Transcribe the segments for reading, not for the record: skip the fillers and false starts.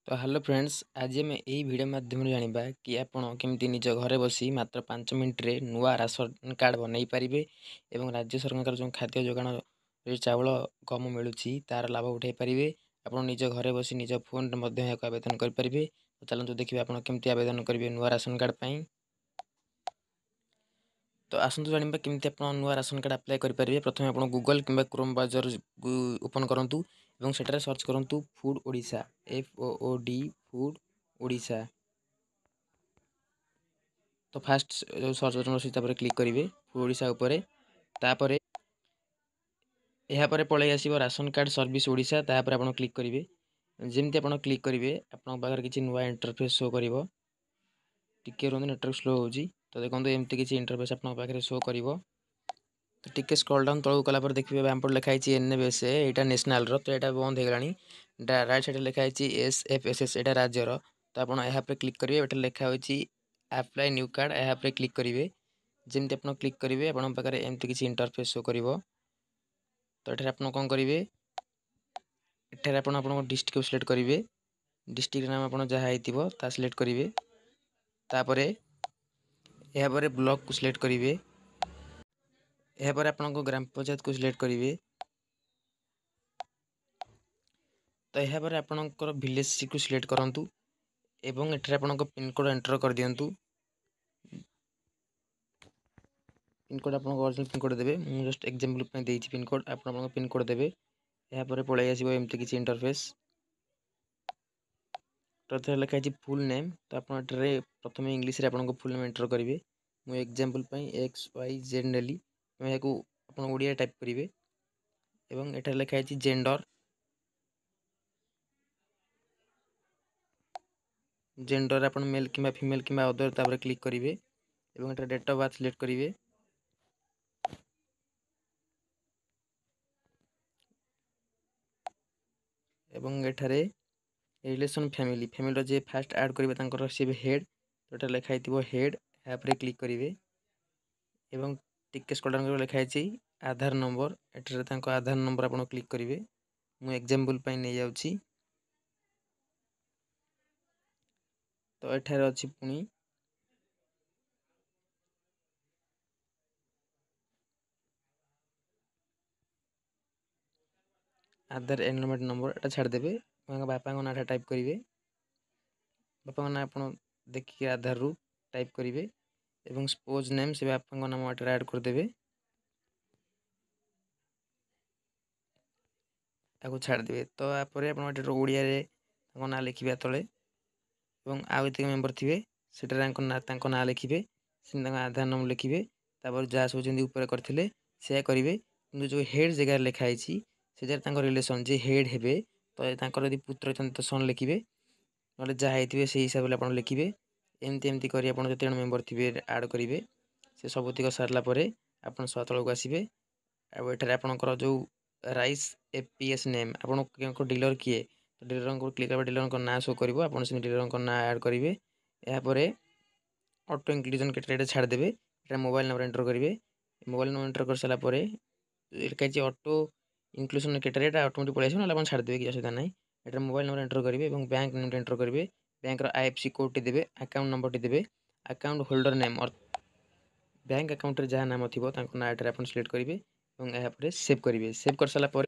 तो hello friends, आज आम यही भिडियो माध्यम जाना कि आपण केमती निज घरे बसी मात्र 5 मिनट रे नुआ राशन कार्ड बनई पारे और राज्य सरकार जो खाद्य जोगाण चाउल गम मिलूँ तार लाभ उठाई पारे। आप निज घरे बसी निज फोन आवेदन करेंगे। तो चलते देखिए आप केमती आवेदन करेंगे नुआ राशन कार्ड पाई। तो आसतु जाना केमती आप नुआ राशन कार्ड अप्लाई करेंगे। प्रथम आप गूगल कि क्रोम ब्राउजर ओपन करूँ और सेठारे सर्च करूँ food Odisha FOOD food Odisha. तो फास्ट जो सर्च बटन अच्छी क्लिक करेंगे फूड ओडिशा उपरे। तापर यहाँ पलि आसो राशन कार्ड सर्विस ओडिशा। तापर आप क्लिक करेंगे। जमती आप क्लिक करेंगे आप किसी नुआ इंटरफेस शो कर टिके रुहतु नेटवर्क स्लो हो। तो देखो एमती किसी इंटरफेस आप शो कर। तो टिके स्क्रॉल डाउन तलू कलापर देखिए यहाँ लिखाई NBSA यहाँ नेशनल तो यहाँ बंद हो गला। राइट साइड लिखाई SFSS यहाँ राज्यर। तो आप यहाँ पे क्लिक करेंगे। ये लिखाई अप्लाई न्यू कार्ड यहाँ पे क्लिक करेंगे। जमती आप क्लिक करेंगे आपे एमती किसी इंटरफेस शो कर। तो ये आप कौन करेंगे एठार आप डिस्ट्रिक्ट को सिलेक्ट करेंगे। डिस्ट्रिक्ट नाम आप जहाँ होता सिलेक्ट करेंगे। तापर यहाँ ब्लॉक को सिलेक्ट करेंगे। यहाँ आपको ग्राम पंचायत को सिलेक्ट करेंगे। तो यहाँ आपणकर विलेज को सिलेक्ट करूँ एवं एठार आपको पिनकोड एंटर कर दिंतु। पिनकोड आप ओरिजिनल पिनकोड देवे। मुझे जस्ट एग्जांपल देती पिनकोड आप पिनकोड देवे। यहाँ पलि आसो एमती किसी इंटरफेस। तो लिखाई फुल नेम। तो आप प्रथम इंग्लीश आपको फुल नेम एंटर करेंगे। मुझे एग्जांपल XYZ नेली यहाँ आप ओडिया टाइप करेंगे। एवं एठार लिखाई जेंडर जेंडर आप मेल कि फीमेल कि अदर तापर क्लिक करेंगे। एवं एठार डेट ऑफ बर्थ सिलेक्ट करेंगे। एवं एठारे रिलेशन फैमिली फैमिली जे फास्ट ऐड करेंगे सी हेड। तो ये लिखाई हेड यहाँ पर क्लिक करेंगे। एवं टिके स्क्रॉल डाउन लिखाई आधार नंबर एठारे आधार नंबर आप क्लिक करेंगे। मुझे एग्जांपल नहीं जाऊँगी। तो एठारे अच्छी पुणी आधार एनरोलमेंट नंबर एटा छाड़देवे। बापा ना टाइप करेंगे। बापा ना आप देखिए आधार रू टाइप करेंगे। एवं स्पोज नेम से बापा नाम एटार ऐड करदेवे। आपको छाड़देवे। तो आप ओडिया ना लिखे तले और आउ ये मेम्बर थे से ना लिखे से आधार नंबर लिखे। तापर जहाँ सब जमी ऊपर करते से करेंगे। कि जो हेड जगह लिखाई से जगह रिलेसन जे हेड हे तो यदि पुत्र तो सन लिखे ना जहाँ होते से हिसाब से आप लिखे। एमती एमती कर जो मेम्बर थे ऐड करेंगे। से सबुतिक सारापर आप तौक आसवे। आठार आपंकर जो राइस APS नेम आप डीलर किए तो डीलर को क्लिक डीलर ना शो कर डीलर ना ऐड करेंगे। यापर ऑटो इंक्लूजन कैटेगरी छाड़देवे। मोबाइल नंबर एंटर करेंगे। मोबाइल नंबर एंटर कर सारापर लिखाई ऑटो इंक्लूजन कैटेगरी ऑटोमेटिक पलि आस ना छाड़देवे कि असुविधा ना। ये मोबाइल नंबर एंटर करेंगे और बैंक नेम एंटर करेंगे। बैंक IFSC कोड टी देवे अकाउंट नंबर टी देवे अकाउंट होल्डर नेम और बैंक अकाउंट जहाँ नाम थी ना आप सिलेक्ट करेंगे और यहाँ सेव करेंगे। सेव कर सारापर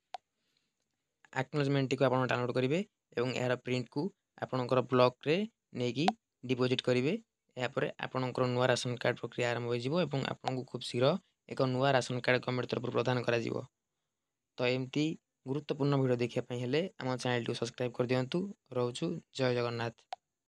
एक्नोलेजमेंट को आप डाउनलोड करेंगे और यार प्रिंट को आपणकर ब्लॉक रे नहीं डिपोजिट करेंगे। यापर आपणकर नुआ राशन कार्ड प्रक्रिया आरंभ हो आपको खूब शीघ्र एक नुआ राशन कार्ड गवर्नमेंट तरफ प्रदान करा। तो एमती गुरुत्वपूर्ण वीडियो देखापी आम चैनल को सब्सक्राइब कर दिंतु। रोचु जय जगन्नाथ।